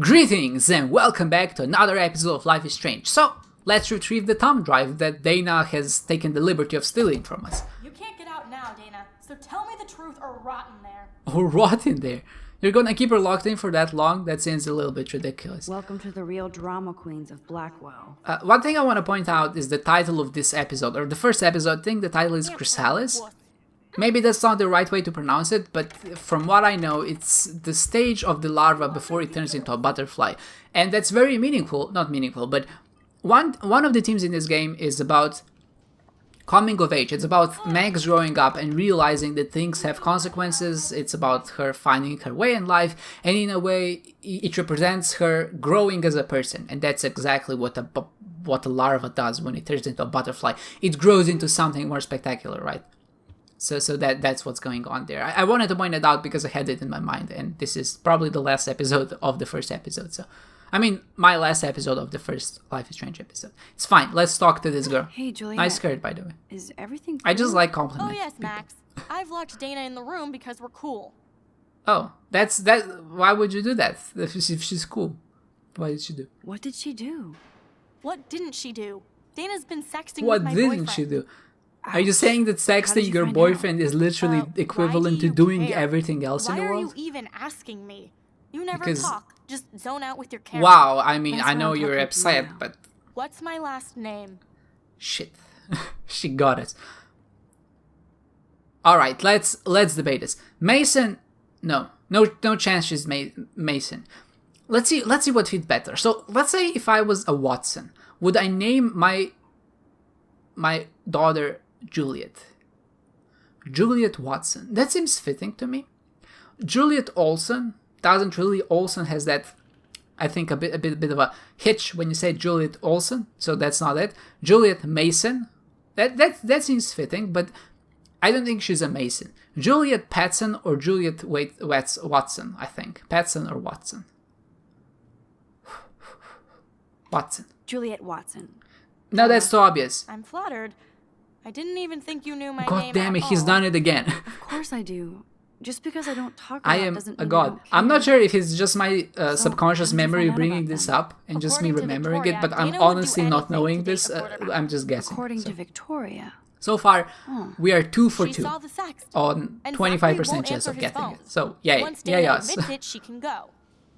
Greetings and welcome back to another episode of Life is Strange. So, let's retrieve the thumb drive that Dana has taken the liberty of stealing from us. You can't get out now, Dana, so tell me the truth or rot in there. Or rot in there. You're gonna keep her locked in for that long? That seems a little bit ridiculous. Welcome to the real drama queens of Blackwell. One thing I want to point out is the title of this episode, or the first episode. I think the title is Chrysalis. Maybe that's not the right way to pronounce it, but from what I know, it's the stage of the larva before it turns into a butterfly. And that's very meaningful, not meaningful, but one of the themes in this game is about coming of age. It's about Max growing up and realizing that things have consequences. It's about her finding her way in life, and in a way, it represents her growing as a person. And that's exactly what a larva does when it turns into a butterfly. It grows into something more spectacular, right? So that's what's going on there. I wanted to point it out because I had it in my mind, and this is probably the last episode of the first episode. So, I mean, my last episode of the first Life is Strange episode. It's fine. Let's talk to this girl. Hey, Juliet. Nice skirt, by the way. Is everything I just cool? like compliments. Oh yes, Max. I've locked Dana in the room because we're cool. Oh, that's that. Why would you do that if she's cool? Why did she do? What did she do? What didn't she do? Dana's been sexting What with my didn't boyfriend. she do? Are you saying that How did sexting you your find boyfriend is literally Why equivalent do to you doing care? everything else Why in the are world? you even asking me? You never Because- talk. Just zone out with your camera. Wow, I mean, That's I what know I'm you're talking upset, about. but What's my last name? shit. She got it. Alright, let's debate this. Mason, no chance she's Mason. Let's see what fits better. So let's say if I was a Watson, would I name my daughter Juliet? Juliet Watson. That seems fitting to me. Juliet Olsen doesn't really. Olsen has that, I think, a bit of a hitch when you say Juliet Olsen, so that's not it. Juliet Mason. That seems fitting, but I don't think she's a Mason. Juliet Patson or Juliet Watson, I think. Patson or Watson. Watson. Juliet Watson. No, that's too obvious. I'm flattered. I didn't even think you knew my God name. damn it, at he's all. done it again. Of course I do. Just because I don't talk I about it am doesn't a mean I god. don't I'm care. not sure if it's just my subconscious how did you memory find out bringing about this them? up and just me According to remembering Victoria, it, but I'm Dana would do honestly not anything knowing to date this. a quarterback. I'm just guessing. According So, to Victoria. so far, we are 2 for She 2 saw the sex. on And 25% Zachary won't chance answer of his getting phone. it. So, yay. Once Yay Dana us. admits it, she can go.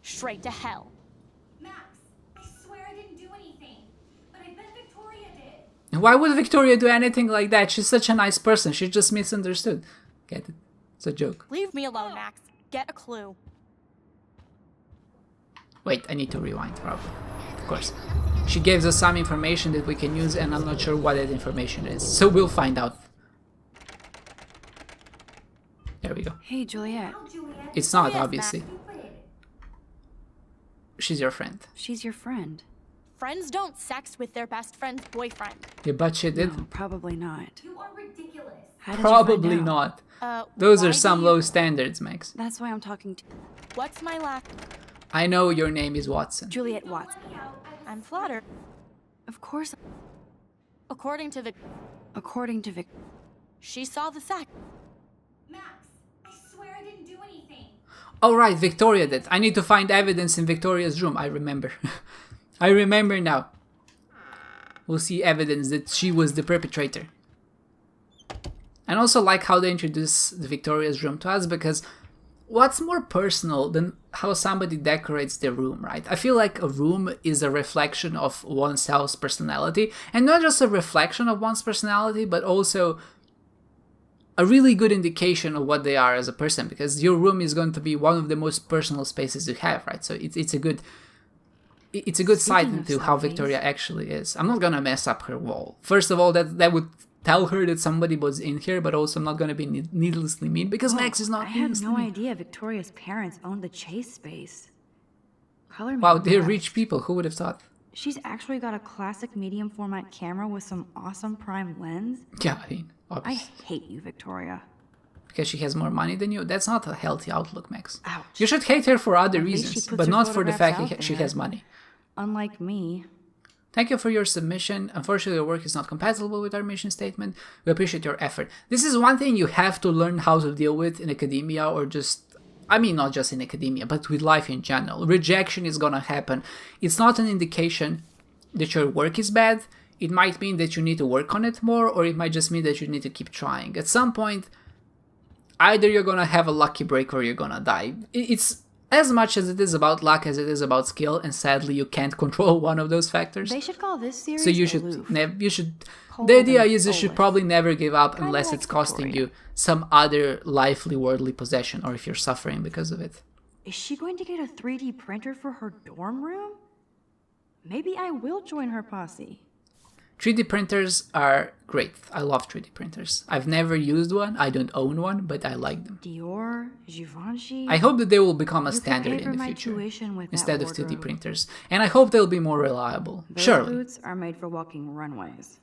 Straight to hell. Max, I swear I didn't do anything. But I bet Victoria did. Why would Victoria do anything like that? She's such a nice person. She just misunderstood. Get it? It's a joke. Leave me alone, Max. Get a clue. Wait, I need to rewind, probably. Of course. She gives us some information that we can use, and I'm not sure what that information is. So we'll find out. There we go. Hey, Juliet. Oh, Juliet. It's not, yes, obviously. Stupid. She's your friend. She's your friend. Friends don't sex with their best friend's boyfriend. Yeah, but she did. No, probably not. You are ridiculous. How did Probably you find out? not. Those why are do some you- low standards, Max. That's why I'm talking to What's my last? I know your name is Watson. Juliet Watson. Let me out. I was I'm flattered. Of course. According to According to Vic. she saw the sex. Max, I swear I didn't do anything. Oh, right, Victoria did. I need to find evidence in Victoria's room. I remember. I remember now. We'll see evidence that she was the perpetrator. And also like how they introduce the Victoria's room to us, because what's more personal than how somebody decorates their room, right? I feel like a room is a reflection of oneself's personality, and not just a reflection of one's personality, but also a really good indication of what they are as a person, because your room is going to be one of the most personal spaces you have, right? So it's a good sight Speaking of into how selfies. Victoria actually is. I'm not gonna mess up her wall. First of all, that would tell her that somebody was in here, but also I'm not gonna be needlessly mean, because Max is not I had needlessly no mean. idea Victoria's parents owned the chase space. Color me Wow, they're impressed. rich people. Who would have thought? She's actually got a classic medium format camera with some awesome prime lens. Yeah, I mean, I obviously. hate you, Victoria. Because she has more money than you. That's not a healthy outlook, Max. Ouch. You should hate her for other At least she reasons, puts but her not for the photographs fact out she there. has money. Unlike me. Thank you for your submission. Unfortunately, your work is not compatible with our mission statement. We appreciate your effort. This is one thing you have to learn how to deal with in academia, or just I mean, not just in academia, but with life in general. Rejection is gonna happen. It's not an indication that your work is bad. It might mean that you need to work on it more, or it might just mean that you need to keep trying. At some point, either you're gonna have a lucky break or you're gonna die. It's as much as it is about luck as it is about skill, and sadly you can't control one of those factors. They should call this series So you should the idea is you should probably never give up unless it's costing you some other lively worldly possession, or if you're suffering because of it. Is she going to get a 3D printer for her dorm room? Maybe I will join her posse. 3D printers are great. I love 3D printers. I've never used one, I don't own one, but I like them. Dior, Givenchy. I hope that they will become a You could standard pay for in the my future tuition with that instead of 2D wardrobe. printers. And I hope they'll be more reliable. Those Surely. boots are made for walking runways.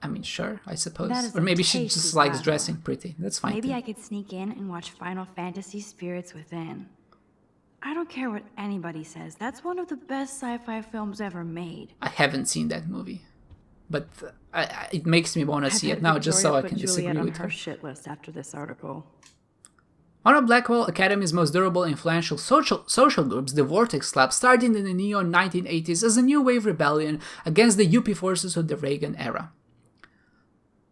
I mean, sure, I suppose. That is Or maybe a she tasty just likes plaza. dressing pretty. That's fine Maybe too. I could sneak in and watch Final Fantasy Spirits Within. I don't care what anybody says. That's one of the best sci-fi films ever made. I haven't seen that movie. But it makes me want to see it now just so I can disagree with her. shit list after this article. One of Blackwell Academy's most durable influential social groups, the Vortex Club, started in the neon 1980s as a new wave rebellion against the yuppie forces of the Reagan era.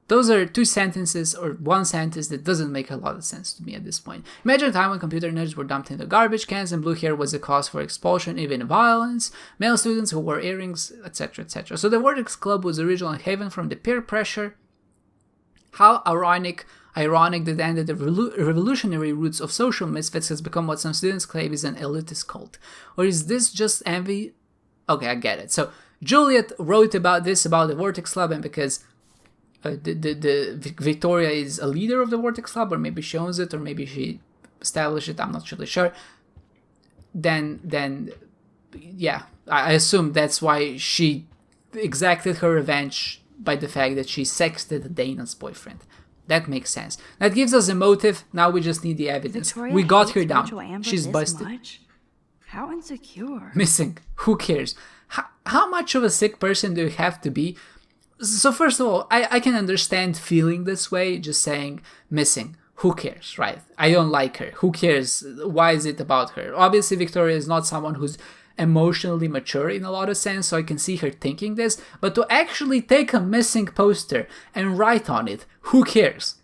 Those are two sentences, or one sentence that doesn't make a lot of sense to me at this point. Imagine a time when computer nerds were dumped into garbage cans and blue hair was a cause for expulsion, even violence, male students who wore earrings, etc., etc. So the Vortex Club was originally haven from the peer pressure. How ironic that ended the revolutionary roots of social misfits has become what some students claim is an elitist cult. Or is this just envy? Okay, I get it. So Juliet wrote about this, about the Vortex Club, and because Victoria is a leader of the Vortex Club, or maybe she owns it, or maybe she established it, I'm not really sure, then yeah, I assume that's why she exacted her revenge by the fact that she sexted Dana's boyfriend. That makes sense. That gives us a motive. Now we just need the evidence. Victoria We got her hates down. Rachel Amber She's this busted. much? How insecure. Missing. Who cares? How much of a sick person do you have to be? So first of all, I can understand feeling this way, just saying missing. Who cares, right? I don't like her. Who cares? Why is it about her? Obviously, Victoria is not someone who's emotionally mature in a lot of sense, so I can see her thinking this. But to actually take a missing poster and write on it, who cares?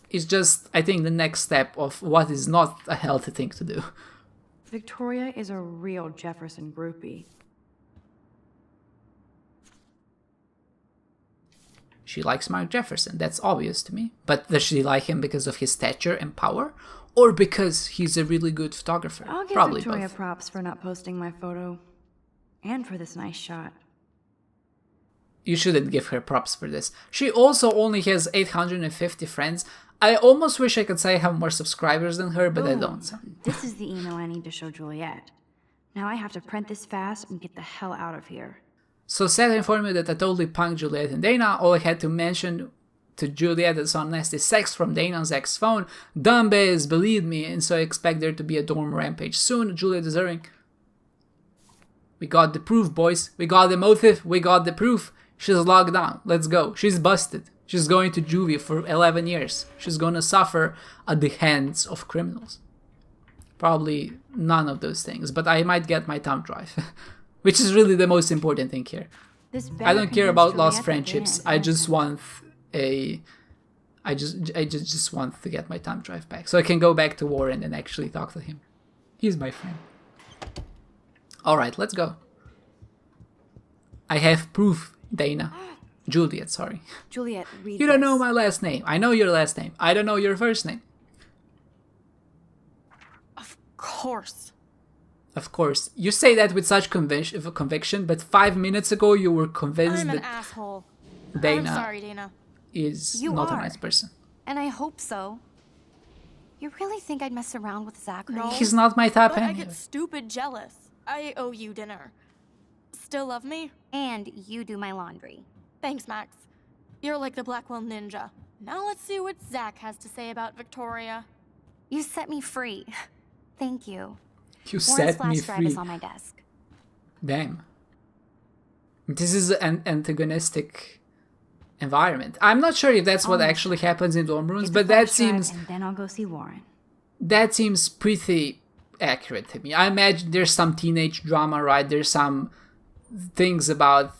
It's just, I think, the next step of what is not a healthy thing to do. Victoria is a real Jefferson groupie. She likes Mark Jefferson, that's obvious to me. But does she like him because of his stature and power? Or because he's a really good photographer? I'll give Probably Victoria both. props for not posting my photo. And for this nice shot. You shouldn't give her props for this. She also only has 850 friends. I almost wish I could say I have more subscribers than her, but I don't. So. This is the email I need to show Juliet. Now I have to print this fast and get the hell out of here. So sad to inform you that I totally punked Juliet and Dana. All I had to mention to Juliet is some nasty sex from Dana's ex phone. Dumb biz, believe me, and so I expect there to be a dorm rampage soon. Juliet deserving. We got the proof, boys. We got the motive. We got the proof. She's locked down. Let's go. She's busted. She's going to juvie for 11 years. She's gonna suffer at the hands of criminals. Probably none of those things, but I might get my thumb drive. Which is really the most important thing here. I don't care about lost friendships. I just want I just want to get my thumb drive back, so I can go back to Warren and actually talk to him. He's my friend. All right, let's go. I have proof, Dana. Juliet, sorry. Juliet, read You don't know this. my last name. I know your last name. I don't know your first name. Of course. Of course, you say that with such conviction, but 5 minutes ago you were convinced I'm an that asshole. Dana I'm sorry, Dana. is You not a are. nice person. And I hope so. You really think I'd mess around with Zachary? No. He's not my type But I anyway. get stupid jealous. I owe you dinner. Still love me? And you do my laundry. Thanks, Max. You're like the Blackwell Ninja. Now let's see what Zach has to say about Victoria. You set me free. Thank you. You Warren's set me flash drive free. is on my desk. Damn. This is an antagonistic environment. I'm not sure if that's what Oh. actually happens in dorm rooms, Get the but that flash drive, seems And then I'll go see Warren. that seems pretty accurate to me. I imagine there's some teenage drama, right? There's some things about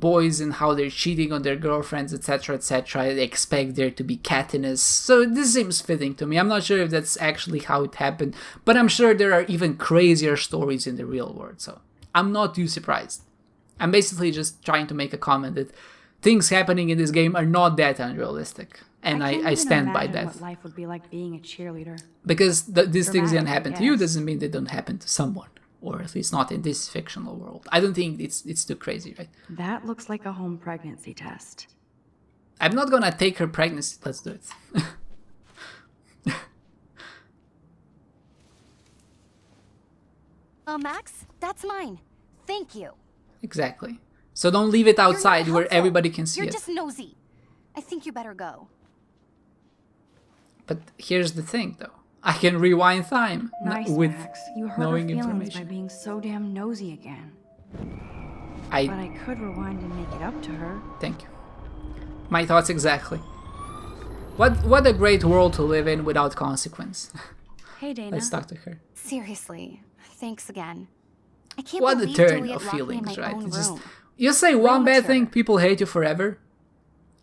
boys and how they're cheating on their girlfriends, etc., etc. They expect there to be cattiness. So this seems fitting to me. I'm not sure if that's actually how it happened, but I'm sure there are even crazier stories in the real world, so I'm not too surprised. I'm basically just trying to make a comment that things happening in this game are not that unrealistic, and I stand by that. What life would be like being a cheerleader. Because these things didn't Dramatic, happen I to you guess. doesn't mean they don't happen to someone, or at least not in this fictional world. I don't think it's too crazy, right? That looks like a home pregnancy test. I'm not gonna take her pregnancy. Let's do it. Max, that's mine. Thank you. Exactly. So don't leave it outside You're not where helpful. everybody can see You're it. just nosy. I think you better go. But here's the thing, though. I can rewind time Nice, with Max. You hurt her knowing feelings by information. being so damn nosy again. But I I could rewind and make it up to her. thank you. My thoughts exactly. What a great world to live in without consequence. Hey, Dana. Let's talk to her. Seriously, thanks again. I can't What a believe turn Juliet of locked me in feelings, my right? own It's just room. you say one Real bad mature. thing, people hate you forever.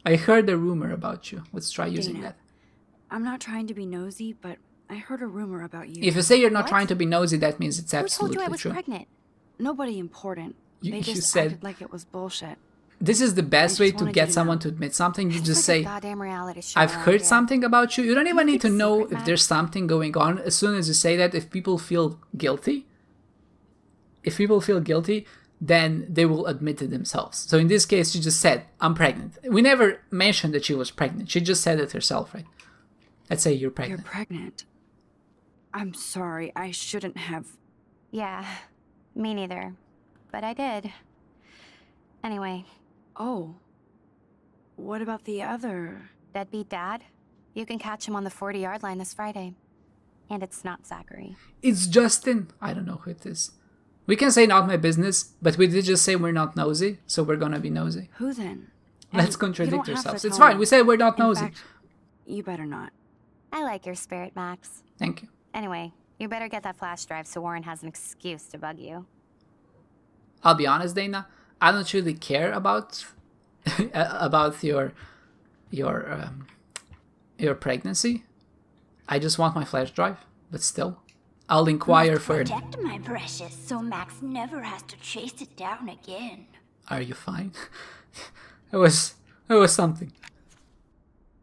I heard a rumor about you. Let's try using Dana. that. I'm not trying to be nosy, but I heard a rumor about you. If you say you're not What? trying to be nosy, that means it's Who told absolutely you I was true. pregnant? Nobody important. You- They you just said- acted like it was bullshit. This is the best I way just to wanted get you to someone know. to admit something. You It's just like a say, goddamn reality show I've around heard here. something about you. You don't even Keep need to it know secret, if there's Max. something going on. As soon as you say that, if people feel guilty, then they will admit it themselves. So in this case, she just said, I'm pregnant. We never mentioned that she was pregnant. She just said it herself, right? Let's say you're You're pregnant. pregnant. I'm sorry. I shouldn't have. Yeah, me neither. But I did. Anyway, Oh. What about the other? deadbeat dad? You can catch him on the 40-yard line this Friday. And it's not Zachary. It's Justin. I don't know who it is. We can say not my business, but we did just say we're not nosy, so we're gonna be nosy. Who then? Let's And contradict you don't have to yourselves. It's tell fine. me. We said we're not In nosy. fact, you better not. I like your spirit, Max. Thank you. Anyway, you better get that flash drive so Warren has an excuse to bug you. I'll be honest, Dana. I don't really care about about your pregnancy. I just want my flash drive. But still, I'll inquire further. Protect my precious so Max never has to chase it down again. Are you fine? it was something.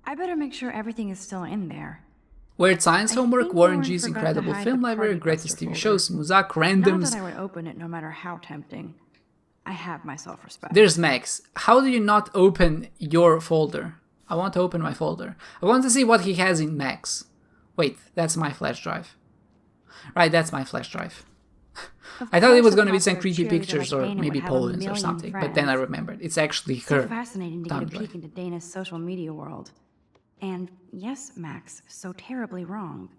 I better make sure everything is still in there. Weird Science Homework, think Warren Warren G's forgot to Incredible hide Film the Library, Party Greatest Buster TV folder. Shows, Muzak, Not Randoms. that I would open it no matter how tempting. I have my self-respect. There's Max. How do you not open your folder? I want to open my folder. I want to see what he has in Max. Wait, that's my flash drive. Right, that's my flash drive. I thought it was going to be some creepy pictures or maybe poems or something, but then I remembered. It's actually So her. fascinating to get a thumb drive. peek into Dana's social media world. And yes, Max, so terribly wrong.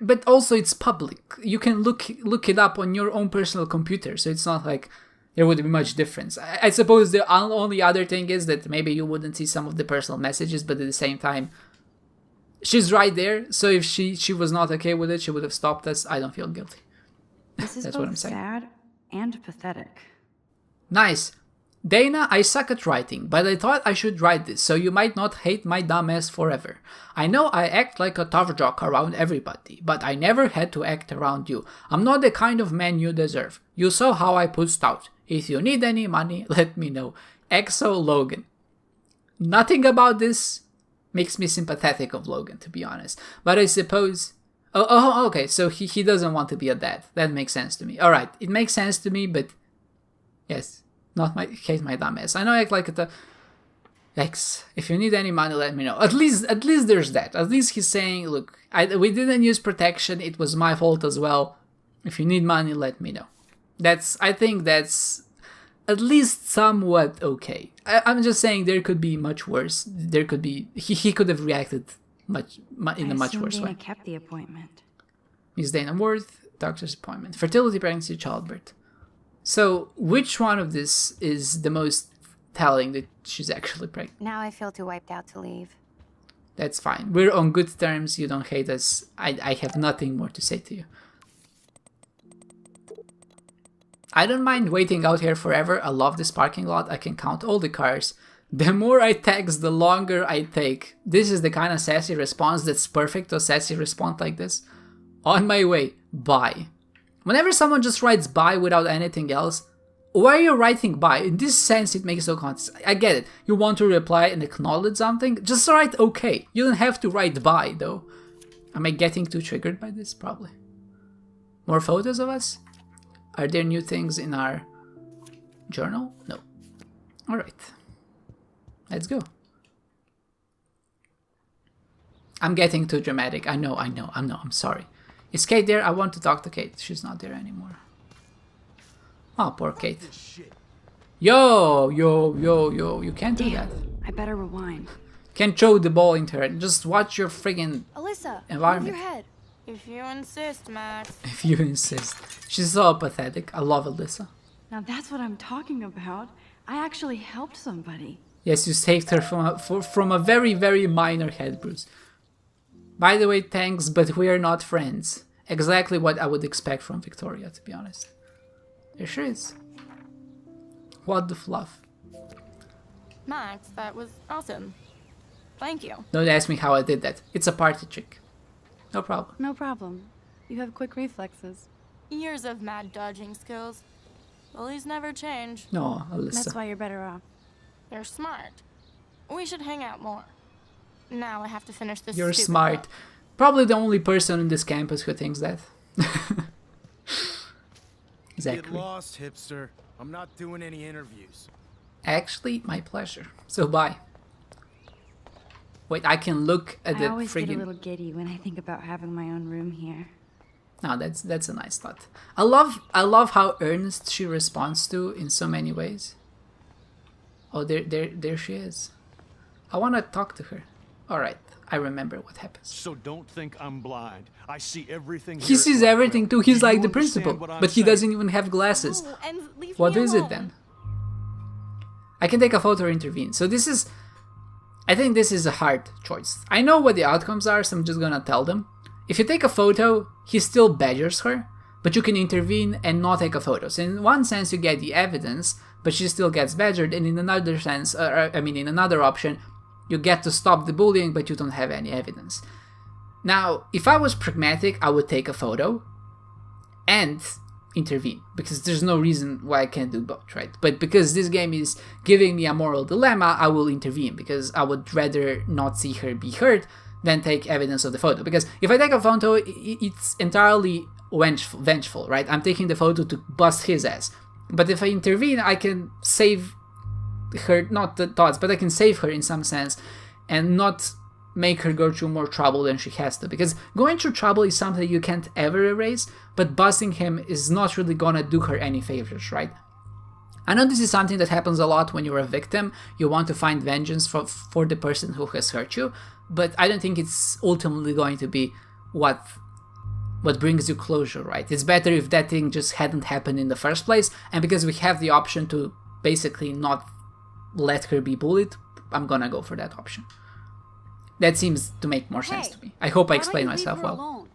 But also it's public. You can look it up on your own personal computer, so it's not like there would be much difference. I suppose the only other thing is that maybe you wouldn't see some of the personal messages, but at the same time, she's right there. So if she was not okay with it, she would have stopped us. I don't feel guilty. This is That's what I'm both saying. sad and pathetic. Nice. Dana, I suck at writing, but I thought I should write this so you might not hate my dumbass forever. I know I act like a tough jock around everybody, but I never had to act around you. I'm not the kind of man you deserve. You saw how I pushed out. If you need any money, let me know. EXO Logan. Nothing about this makes me sympathetic of Logan, to be honest. But I suppose... Oh, okay, so he doesn't want to be a dad. That makes sense to me. Alright, it makes sense to me, but... Yes. Not my hate my dumbass. I know I act like the X. If you need any money, let me know. At least there's that. At least he's saying, look, we didn't use protection. It was my fault as well. If you need money, let me know. I think that's at least somewhat okay. I'm just saying there could be much worse. There could be he could have reacted in a much worse Dana way. kept the appointment. Miss Dana Worth, doctor's appointment, fertility, pregnancy, childbirth. So, which one of this is the most telling that she's actually pregnant? Now I feel too wiped out to leave. That's fine. We're on good terms. You don't hate us. I have nothing more to say to you. I don't mind waiting out here forever. I love this parking lot. I can count all the cars. The more I text, the longer I take. This is the kind of sassy response that's perfect to a sassy response like this. On my way. Bye. Whenever someone just writes bye without anything else, why are you writing bye? In this sense, it makes no sense. I get it. You want to reply and acknowledge something? Just write okay. You don't have to write bye, though. Am I getting too triggered by this? Probably. More photos of us? Are there new things in our journal? No. Alright. Let's go. I'm getting too dramatic. I know. I'm sorry. Is Kate there? I want to talk to Kate. She's not there anymore. Oh, poor Kate. Yo, you can't do that. I better rewind. Can't throw the ball into her. Just watch your friggin' Alyssa, environment. move your head. If you insist, Max. If you insist. She's so pathetic. I love Alyssa. Now that's what I'm talking about. I actually helped somebody. Yes, you saved her from a very, very minor head bruise. By the way, thanks, but we're not friends. Exactly what I would expect from Victoria, to be honest. There she is. What the fluff. Max, that was awesome. Thank you. Don't ask me how I did that. It's a party trick. No problem. No problem. You have quick reflexes. Years of mad dodging skills. Bullies never change. No, Alyssa. That's why you're better off. You're smart. We should hang out more. Now I have to finish this. You're stupid smart. book. Probably the only person in this campus who thinks that. Get Exactly. lost, hipster. I'm not doing any interviews. Actually, my pleasure. So bye. Wait, I can look at I the always get a friggin'... little giddy when I think about having my own room here. No, that's a nice thought. I love how earnest she responds to in so many ways. Oh, there she is. I want to talk to her. All right, I remember what happens. So don't think I'm blind. I see everything. He here at sees Blackwell. everything too. Do He's you like the understand principal, what I'm but he saying? doesn't even have glasses. Oh, and leave What me is alone. it then? I can take a photo or intervene. So this is... I think this is a hard choice. I know what the outcomes are, so I'm just gonna tell them. If you take a photo, he still badgers her, but you can intervene and not take a photo. So in one sense, you get the evidence, but she still gets badgered, and in another sense, in another option, you get to stop the bullying, but you don't have any evidence. Now, if I was pragmatic, I would take a photo and intervene, because there's no reason why I can't do both, right? But because this game is giving me a moral dilemma, I will intervene, because I would rather not see her be hurt than take evidence of the photo. Because if I take a photo, it's entirely vengeful, right? I'm taking the photo to bust his ass. But if I intervene, I can save her, not the thoughts, but I can save her in some sense and not make her go through more trouble than she has to. Because going through trouble is something you can't ever erase, but busting him is not really gonna do her any favors, right? I know this is something that happens a lot when you're a victim. You want to find vengeance for the person who has hurt you, but I don't think it's ultimately going to be what brings you closure, right? It's better if that thing just hadn't happened in the first place, and because we have the option to basically not let her be bullied, I'm gonna go for that option. That seems to make more sense to me. I hope I explained myself well.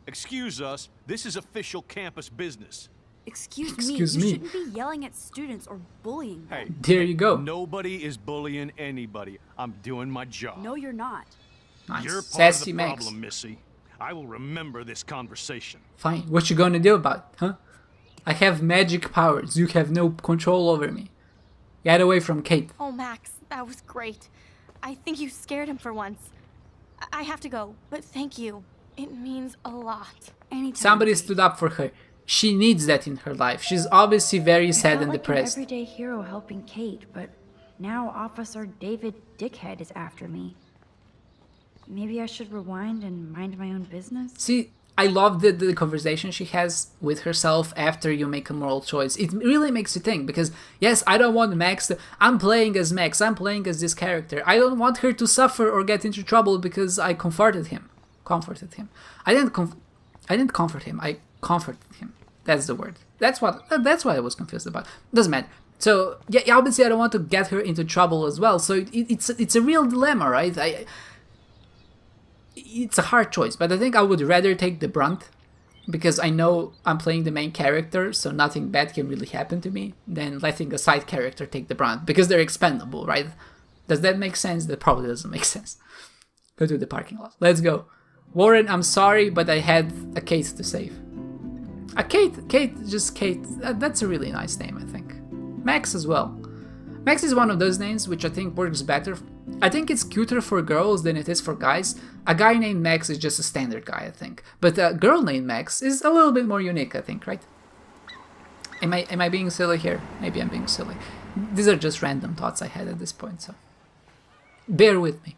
Excuse us. This is official campus business. Excuse me. You shouldn't be yelling at students or bullying them. Hey, There you go. nobody is bullying anybody. I'm doing my job. No, you're not. Nice. You're part Sassy of the Max. problem, Missy. I will remember this conversation. Fine. What you gonna do about it, huh? I have magic powers. You have no control over me. Get away from Kate. Oh, Max, that was great. I think you scared him for once. I have to go, but thank you. It means a lot. Anytime. Somebody stood up for her. She needs that in her life. She's obviously very sad Felt and like depressed. an everyday hero helping Kate, but now Officer David Dickhead is after me. Maybe I should rewind and mind my own business? See, I love the conversation she has with herself after you make a moral choice. It really makes you think, because yes, I don't want Max to... I'm playing as Max, I'm playing as this character. I don't want her to suffer or get into trouble because I comforted him. I didn't comfort him, I comforted him. That's the word. That's what I was confused about. Doesn't matter. So, yeah, obviously I don't want to get her into trouble as well, so it's a real dilemma, right? it's a hard choice, but I think I would rather take the brunt, because I know I'm playing the main character, so nothing bad can really happen to me, than letting a side character take the brunt, because they're expendable, right? Does that make sense? That probably doesn't make sense. Go to the parking lot. Let's go. Warren, I'm sorry, but I had a Kate to save. A Kate, just Kate. That's a really nice name, I think. Max as well. Max is one of those names which I think works better. I think it's cuter for girls than it is for guys. A guy named Max is just a standard guy, I think. But a girl named Max is a little bit more unique, I think, right? Am I being silly here? Maybe I'm being silly. These are just random thoughts I had at this point, so bear with me.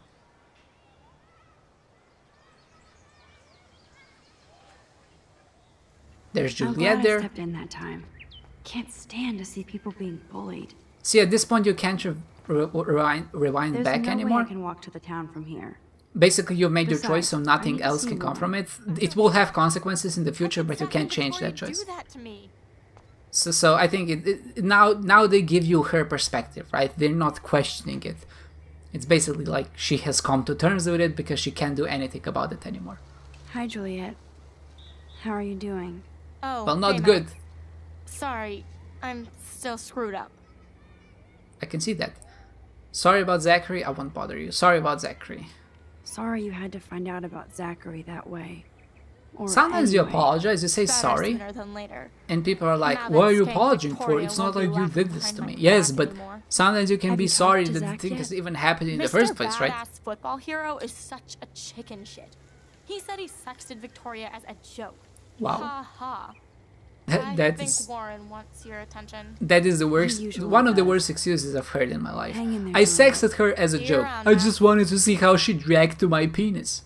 There's Juliet I'm glad there. I stepped in that time. Can't stand to see people being bullied. See, at this point you can't rewind There's back no anymore. way I can walk to the town from here. Basically, you've made your choice, Besides, so I nothing need to else see can come Warren. from it. It will have consequences in the future, but you Exactly, can't change that Victoria, choice. Do that to me. So I think now they give you her perspective, right? They're not questioning it. It's basically like she has come to terms with it because she can't do anything about it anymore. Hi, Juliet. How are you doing? Oh, Well, not hey, good. Max. Sorry, I'm still screwed up. I can see that. Sorry about Zachary, I won't bother you. Sorry about Zachary. Sorry you had to find out about Zachary that way. Or Sometimes you anyway. apologize, you say Better sorry, sooner than later. and people are like, Now what that are you skank apologizing for? Victoria It's not won't be like you laughing did this to behind me. my Yes, back but anymore. sometimes you can Have be you sorry talked to that the Zach thing yet? has even happened in the Mr. first place, right? Badass football hero is such a chicken shit. He said he sexted Victoria as a joke. Wow. Ha ha. That I think is Warren wants your attention. That is the worst, usually one of the does. worst excuses I've heard in my life. Hang in there, I Juliet. sexted her as a See you joke. around, I Max. just wanted to see how she'd react to my penis.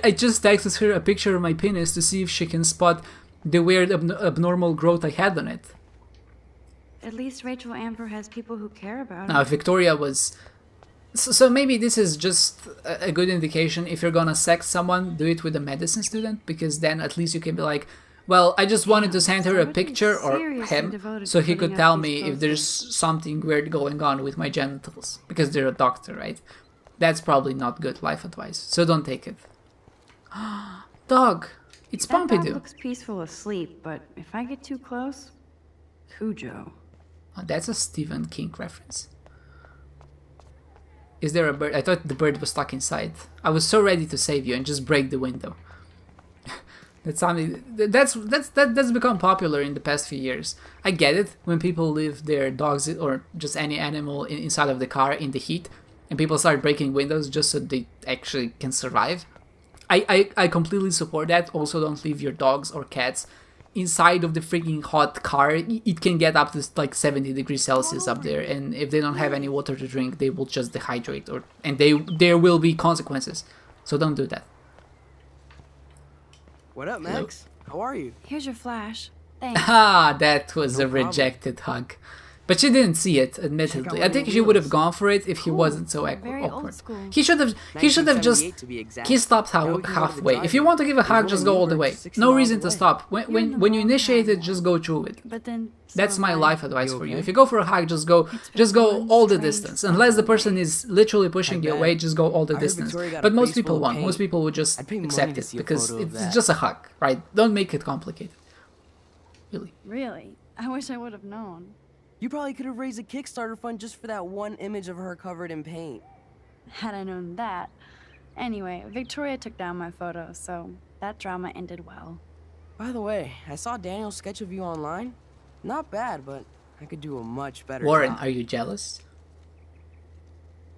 I just texted her a picture of my penis to see if she can spot the weird abnormal growth I had on it. At least Rachel Amber has people who care about her. Now, if Victoria was... So maybe this is just a good indication. If you're gonna sex someone, do it with a medicine student, because then at least you can be like, well, I just wanted to send her a somebody picture, or seriously him, devoted so to he putting could up tell these me if there's something weird going on with my genitals, because they're a doctor, right? That's probably not good life advice, so don't take it. Dog! It's That dog Pompidou! looks peaceful asleep, but if I get too close, Cujo. Oh, that's a Stephen King reference. Is there a bird? I thought the bird was stuck inside. I was so ready to save you and just break the window. That's something that's become popular in the past few years. I get it when people leave their dogs or just any animal inside of the car in the heat, and people start breaking windows just so they actually can survive. I completely support that. Also, don't leave your dogs or cats inside of the freaking hot car. It can get up to like 70 degrees Celsius up there, and if they don't have any water to drink, they will just dehydrate, and there will be consequences. So don't do that. What up, Max? How are you? Here's your flash. Thanks. Ah, that was No a problem. rejected hug. But she didn't see it, admittedly. I one think of she the would have wheels. gone for it if he Cool. wasn't so Very old awkward. school. He should have just 1978 to be exact. kissed up Now we can go to the halfway. If you drive-in. want to give a There's hug, one just in go all the Newburgh, way. 60 No miles reason to away. stop. You're in When the when you wrong initiate it, town. just go through it. But then That's so my am I. life advice You for you. okay? If you go for a hug, just go been all the one distance. strange Unless the Sunday. person is literally pushing you bet. away, just go all the I heard distance. Victoria got a But most face people full of won't. paint. Most people would just I'd pay money accept to it see a because photo of it's that. just a hug, right? Don't make it complicated. Really. Really? I wish I would have known. You probably could have raised a Kickstarter fund just for that one image of her covered in paint. Had I known that. Anyway, Victoria took down my photo, so that drama ended well. By the way, I saw Daniel's sketch of you online. Not bad, but I could do a much better Warren, job. are you jealous?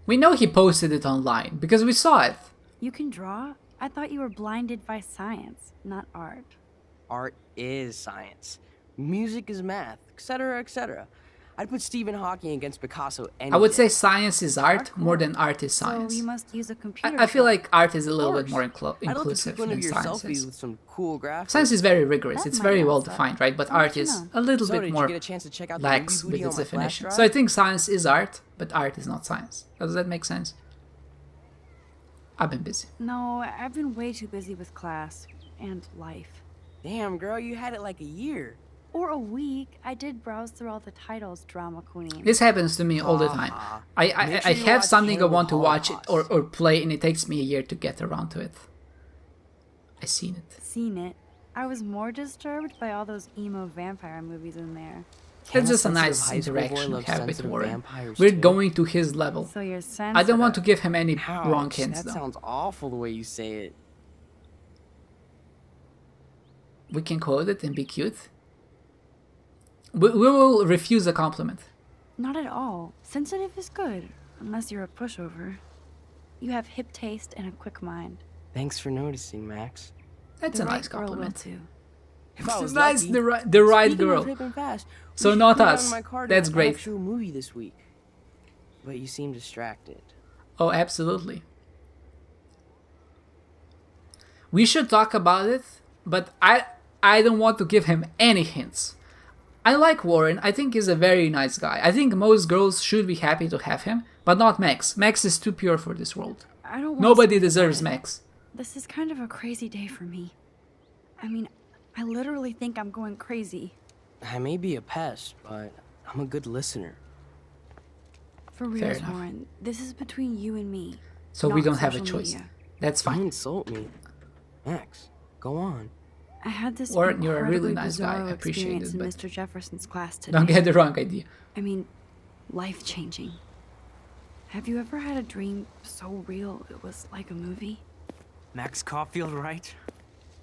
We know he posted it online because we saw it. You can draw? I thought you were blinded by science, not art. Art is science. Music is math, etc., etc. I'd put Stephen Hawking against Picasso any I would day. say science is art more than art is science. So you must use a computer. I feel to- like art is a little bit course. more I'd love to inclusive take one of than your science selfies is. with some cool graphics. Science is very rigorous, That it's might very not well suck. defined, right? But I'll art let you is know. a little So, bit did you more get a chance to check out the lax movie with booty its on my flash definition. drive? So I think science is art, but art is not science. Does that make sense? I've been busy. No, I've been way too busy with class and life. Damn, girl, you had it like a year. Or a week. I did browse through all the titles, Drama Queen. This happens to me all the time. Make sure I you have watch something I Hannibal want to watch Holocaust. or play, and it takes me a year to get around to it. I seen it. Seen it. I was more disturbed by all those emo vampire movies in there. It's just a sensitive nice high school boy interaction we love have with sensitive Warren. vampires We're too? going to his level. So you're sensitive. I don't want to give him any Ouch, wrong hints, that though. sounds awful the way you say it. We can quote it and be cute. We will refuse a compliment. Not at all. Sensitive is good, unless you're a pushover. You have hip taste and a quick mind. Thanks for noticing, Max. That's The a right nice girl will compliment. too. If I was Nice, lucky, the right speaking of girl. hip and fast, we So should not go down us. to my car to That's an great. actual movie this week. But you seem distracted. Oh, absolutely. We should talk about it, but I don't want to give him any hints. I like Warren. I think he's a very nice guy. I think most girls should be happy to have him, but not Max. Max is too pure for this world. I don't want Nobody to deserves say it. Max. This is kind of a crazy day for me. I mean, I literally think I'm going crazy. I may be a pest, but I'm a good listener. For Fair real, enough. Warren. This is between you and me. So we not don't have a social choice. media. That's Don't fine. insult me. Max, go on. I had this Warren, you're a really incredibly nice guy. bizarro I appreciate experience it, in but Mr. Jefferson's class today. don't get the wrong idea. I mean, life-changing. Have you ever had a dream so real it was like a movie? Max Caulfield, right?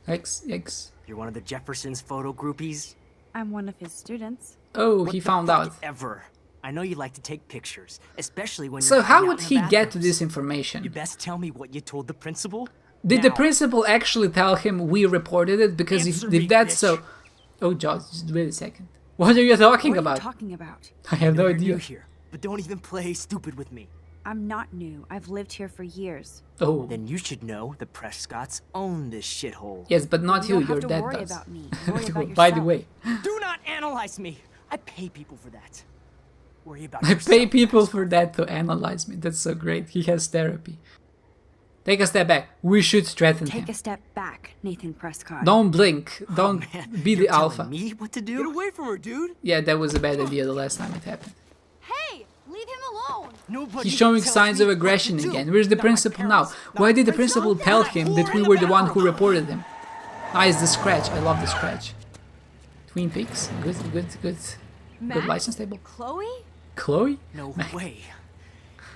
X. You're one of the Jefferson's photo groupies? I'm one of his students. Oh, What he the found fuck out. Ever. I know you like to take pictures, especially when So you're how hanging would out in he the get to bathrooms. this You information? best tell me what you told the principal. Did the Now. principal actually tell him we reported it? Because Answer if me, that's bitch. so... Oh, Josh, just wait a second. What are you talking What are about? you talking about? I have no You're new idea. here, but don't even play stupid with me. I'm not new. I've lived here for years. Oh, Then you should know the Prescotts own this shithole. yes, but not you you. don't Your have to dad worry does. about me. Worry about By the yourself. way, Do not analyze me. I pay people for that. Worry about I yourself. pay people for that to analyze me. That's so great. He has therapy. Take a step back. We should threaten Take him. a step back, Nathan Prescott. Don't blink. Don't Man, be you're the telling alpha. me what to Get do? away from her, dude! Yeah, that was a bad idea the last time it happened. Hey, leave him alone. Nobody He's showing tells signs me of what to aggression do. again. Where's the Not my principal now? parents, Why not did the my principal son, tell not him whore that we in were the one who bathroom. reported him? Nice, the scratch. I love the scratch. Twin Peaks. Good Max? license table. Chloe? Chloe? No way.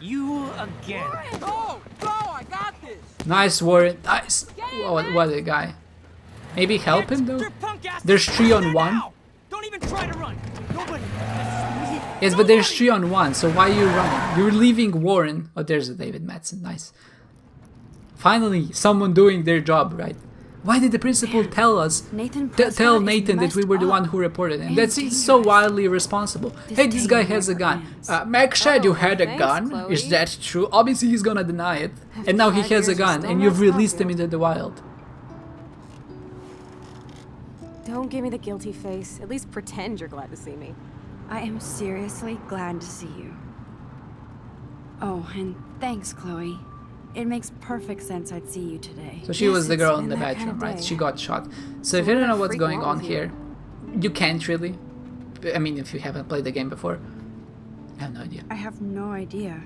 You again. Go! Go! I got this! Nice, Warren. Nice. What a guy. Maybe help him, though? Your punk ass There's is 3 on there 1. now. Don't even try to run. Nobody. Yes, but there's 3 on 1, so why are you running? You're leaving Warren. Oh, there's a David Madsen. Nice. Finally, someone doing their job, right? Why did the principal tell us? Nathan Tell Prescott is Nathan that we were the messed one up who reported him. and That seems so dangerous. wildly irresponsible. Hey, this guy has a gun. Max said you had a thanks, gun. Chloe. Is that true? Obviously, he's gonna deny it. And now he 5 has a years gun, still and you've not released him Scorpio. into the wild. Don't give me the guilty face. At least pretend you're glad to see me. I am seriously glad to see you. Oh, and thanks, Chloe. It makes perfect sense I'd see you today. So she Yes, was the it's girl in been the that bathroom, kind of right? day. She got shot. So if what you don't the know what's freak going wrong on with you? here, you can't really. I mean, if you haven't played the game before, I have no idea. I have no idea.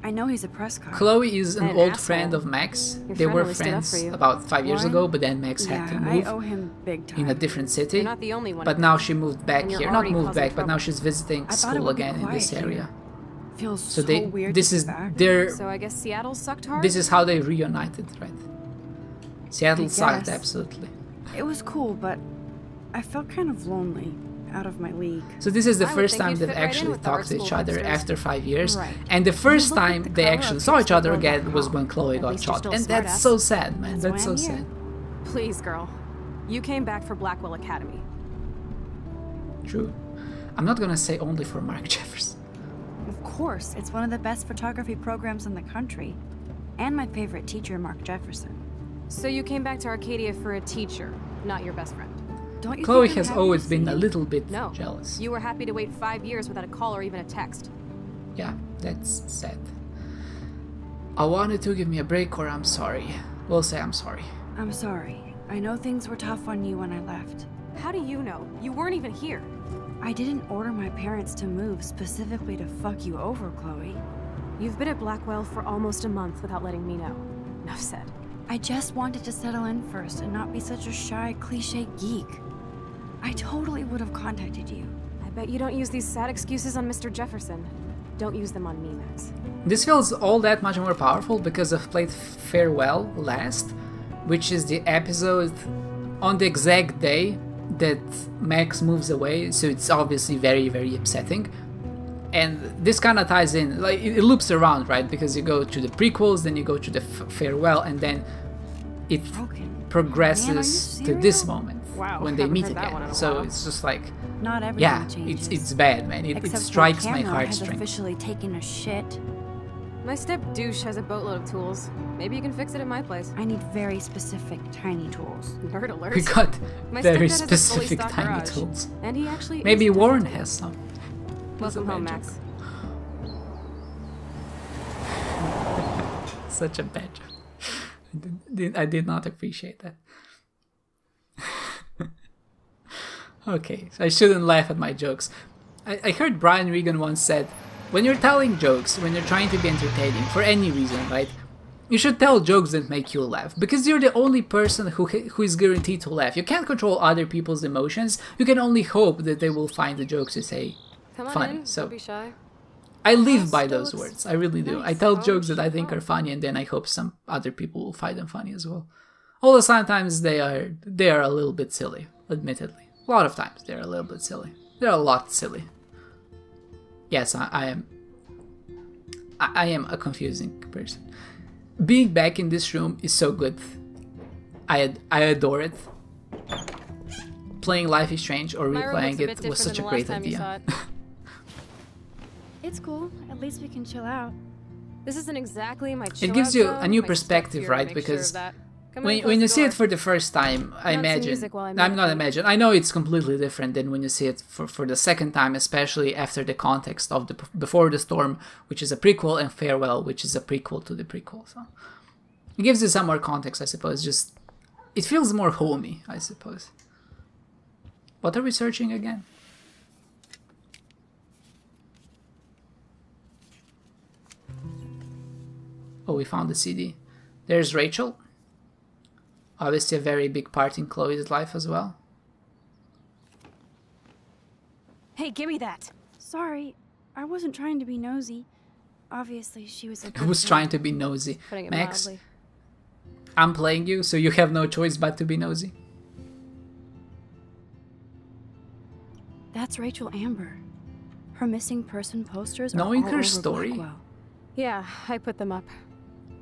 I know he's a Prescott. Chloe is an An old asshole. friend of Max. Your They friend were really stood up for friends you. about 5 years Warren? ago, but then Max had to Yeah, I move owe him big time. in a different city. You're not the only one. But now she moved back And you're here. Not already moved causing back, but now trouble. she's visiting I thought it school would be again in this quiet here. area. Feels So so they, weird this to be is back. their, So I guess Seattle sucked hard? this is how they reunited, right? Seattle I sucked, guess. absolutely. It was cool, but I felt kind of lonely, out of my league. So this is the I would first think time you'd they've fit right in actually with the art talked to each school other hipsters. after 5 years. Right. And the first look at time the they cover actually of saw each other hipstergirl.com. again was when Chloe At got least you're shot. still And smart that's ass. so sad, man. That's That's why so I'm here. sad. Please, girl. You came back for Blackwell Academy. True. I'm not gonna say only for Mark Jefferson. Of course, it's one of the best photography programs in the country. And my favorite teacher, Mark Jefferson. So you came back to Arcadia for a teacher, not your best friend. Don't you Chloe think I'm has happy always to been see a you? little bit No. jealous. You were happy to wait 5 years without a call or even a text. Yeah, that's sad. I wanted to give me a break or I'm sorry. We'll say I'm sorry. I'm sorry. I know things were tough on you when I left. How do you know? You weren't even here. I didn't order my parents to move specifically to fuck you over, Chloe. You've been at Blackwell for almost a month without letting me know. Enough said. I just wanted to settle in first and not be such a shy, cliche geek. I totally would have contacted you. I bet you don't use these sad excuses on Mr. Jefferson. Don't use them on me, Max. This feels all that much more powerful because I've played Farewell last, which is the episode on the exact day that Max moves away, so it's obviously very, very upsetting. And this kind of ties in, like it loops around, right? Because you go to the prequels, then you go to the Farewell, and then it progresses to this moment when they meet again. So it's just like, not everything yeah, changes. it's bad, man. It strikes my heartstrings. Has officially taken a shit. My step douche has a boatload of tools. Maybe you can fix it at my place. I need very specific tiny tools. Nerd alert. We got My very stepdad has a fully specific stocked tiny garage. tools. And he actually Maybe is Warren talented. has some. Welcome home, Max. Such a bad joke. I did not appreciate that. Okay, so I shouldn't laugh at my jokes. I heard Brian Regan once said, when you're telling jokes, when you're trying to be entertaining, for any reason, right, you should tell jokes that make you laugh, because you're the only person who is guaranteed to laugh. You can't control other people's emotions, you can only hope that they will find the jokes you say Come on funny. in, So don't be shy. I live by those words, I really do. I nice. tell Oh, jokes that I think are funny, and then I hope some other people will find them funny as well. Although sometimes they are a little bit silly, admittedly. A lot of times they're a little bit silly. They're a lot silly. Yes, I am a confusing person. Being back in this room is so good. I adore it. Playing Life is Strange or My room replaying looks a bit it was different such a than the great last time you saw idea. it. It's cool. At least we can chill out. This isn't exactly my chill It gives out you zone. a new My perspective, step's here to right? make sure of Because that. Come on, when close you the see it door. for the first time, I Not some imagine. music while I I'm make not food. imagine. I know it's completely different than when you see it for the second time, especially after the context of the Before the Storm, which is a prequel, and Farewell, which is a prequel to the prequel. So it gives you some more context, I suppose. Just it feels more homey, I suppose. What are we searching again? Oh, we found the CD. There's Rachel. Obviously a very big part in Chloe's life as well. Hey, give me that. Sorry, I wasn't trying to be nosy. Obviously, she was a I was trying to be nosy. Putting it Max, mildly. I'm playing you, so you have no choice but to be nosy. That's Rachel Amber. Her missing person posters are Knowing all her over story Blackwell. Yeah, I put them up.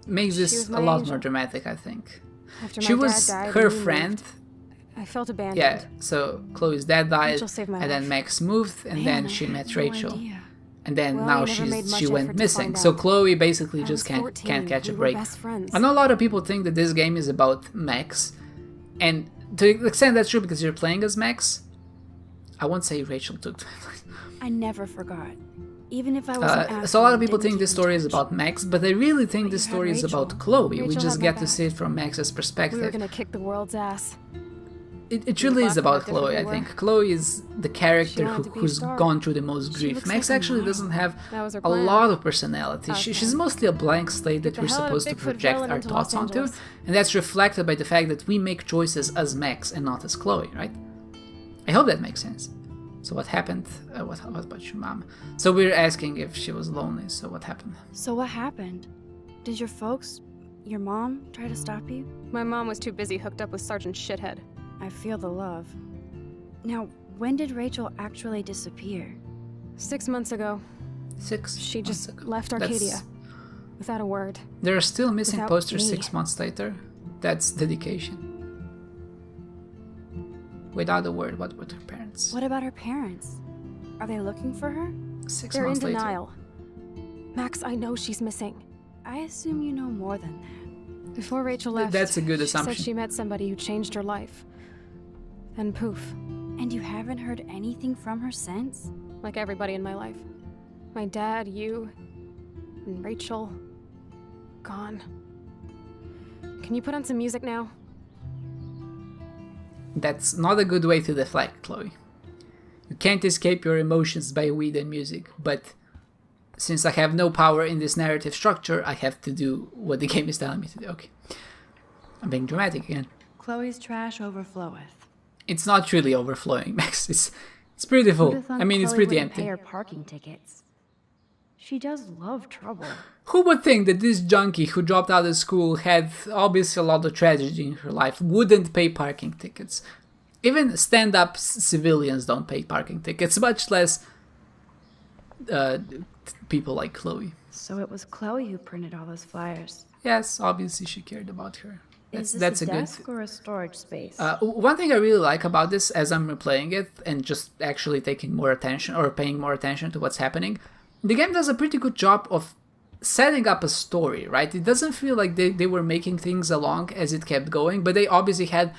makes She this was a my lot angel. more dramatic, I think. After She my was dad died her and we friend. moved, I felt abandoned. Yeah, so Chloe's dad died, Rachel saved my and then life. Max moved, and then Man, she I met had no Rachel. idea. And then Well, now I never made much she went effort to missing. find So out. Chloe basically I just was can't 14. catch a We were break. best friends. I know a lot of people think that this game is about Max, and to an extent that's true because you're playing as Max. I won't say Rachel took. I never forgot. Even if I was an asshole So a lot of and people didn't think this even story is touch. about Max, but I really think this you had story is about Rachel. Chloe. We Rachel just had my get to back. see it from Max's We were perspective. gonna kick the world's ass. It truly is laughed about how different Chloe, we I were. think. Chloe is the character wanted to be a who's star. gone through the most She grief. looks Max like a actually model. doesn't have That was her a plan. lot of personality. Okay. She's mostly a blank slate that the we're hell out of supposed to Bigfoot project villain our into thoughts Los onto, Angeles. and that's reflected by the fact that we make choices as Max and not as Chloe, right? I hope that makes sense. So what happened? What about your mom? So we're asking if she was lonely, so what happened? So what happened? Did your folks, your mom, try to stop you? My mom was too busy hooked up with Sergeant Shithead. I feel the love. Now, when did Rachel actually disappear? 6 months ago, 6 she months just ago. left That's- Arcadia. Without a word. There are still missing Without posters me. 6 months later. That's dedication. Without a word, what were her parents? What about her parents? Are they looking for her? 6 They're in months later. denial. Max, I know she's missing. I assume you know more than that. Before Rachel left, That's a good she assumption. said she met somebody who changed her life. And poof, And you haven't heard anything from her since? like everybody in my life. My dad, you, and Rachel, gone. Can you put on some music now? That's not a good way to deflect, Chloe. You can't escape your emotions by weed and music, but since I have no power in this narrative structure, I have to do what the game is telling me to do. Okay. I'm being dramatic again. Chloe's trash overfloweth. It's not really overflowing, Max. It's pretty full. I mean, it's pretty empty. Pay her parking tickets. She does love trouble. Who would think that this junkie who dropped out of school had obviously a lot of tragedy in her life wouldn't pay parking tickets? Even stand-up civilians don't pay parking tickets, much less people like Chloe. So it was Chloe who printed all those flyers. Yes, obviously she cared about her. Is this that's a good. desk or a storage space? One thing I really like about this, as I'm replaying it and just actually taking more attention or paying more attention to what's happening, the game does a pretty good job of setting up a story, right? It doesn't feel like they were making things along as it kept going, but they obviously had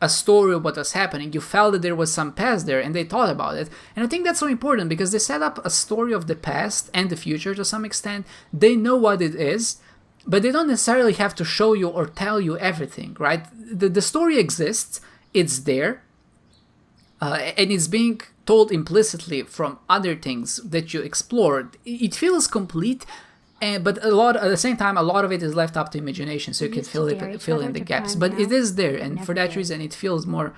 a story of what was happening. You felt that there was some past there and they thought about it. And I think that's so important because they set up a story of the past and the future to some extent. They know what it is, but they don't necessarily have to show you or tell you everything, right? The story exists, it's there, and it's being told implicitly from other things that you explored. It feels complete, but at the same time, a lot of it is left up to imagination, so you can fill in the gaps. But it is there, and for that reason, it feels more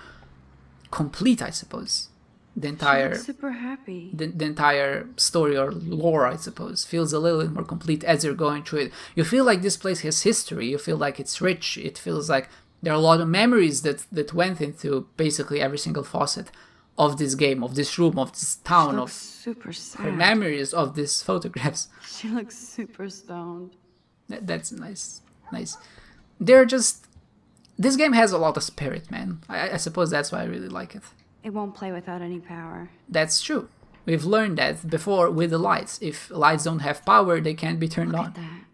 complete, I suppose. The entire super happy. The entire story or lore, I suppose, feels a little bit more complete as you're going through it. You feel like this place has history. You feel like it's rich. It feels like there are a lot of memories that went into basically every single facet of this game, of this room, of this town, of super sad. her memories of these photographs. She looks super stoned. That's nice. They're just... This game has a lot of spirit, man. I suppose that's why I really like it. It won't play without any power. That's true. We've learned that before with the lights. If lights don't have power, they can't be turned on. Look at that.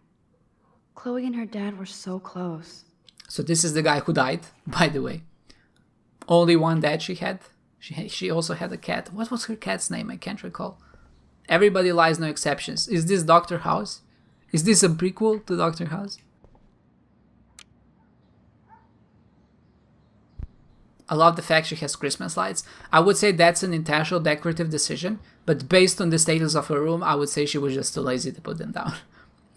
Chloe and her dad were so close. So this is the guy who died, by the way. Only one dad she had. She also had a cat. What was her cat's name? I can't recall. Everybody Lies, No Exceptions. Is this Dr. House? Is this a prequel to Dr. House? I love the fact she has Christmas lights. I would say that's an intentional decorative decision, but based on the status of her room, I would say she was just too lazy to put them down.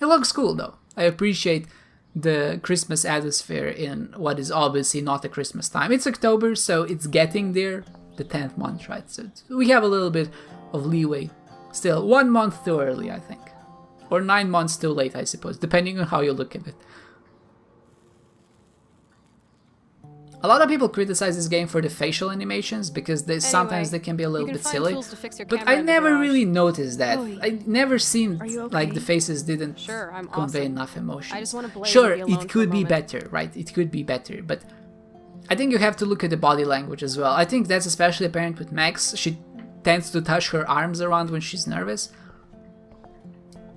It looks cool though. I appreciate the Christmas atmosphere in what is obviously not a Christmas time. It's October, so it's getting there, the 10th month, right? So we have a little bit of leeway. Still, 1 month too early, I think. Or 9 months too late, I suppose, depending on how you look at it. A lot of people criticize this game for the facial animations because sometimes they can be a little bit silly, but I never really noticed that. I never seemed like the faces didn't convey enough emotion. Sure, it could be better, right? It could be better, but I think you have to look at the body language as well. I think that's especially apparent with Max. She tends to touch her arms around when she's nervous,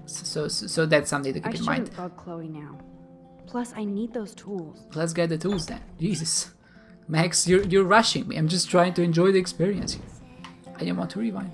so that's something to keep in mind. I shouldn't bug Chloe now. Plus, I need those tools. Let's get the tools then. Jesus. Max, you're rushing me. I'm just trying to enjoy the experience here. I didn't want to rewind.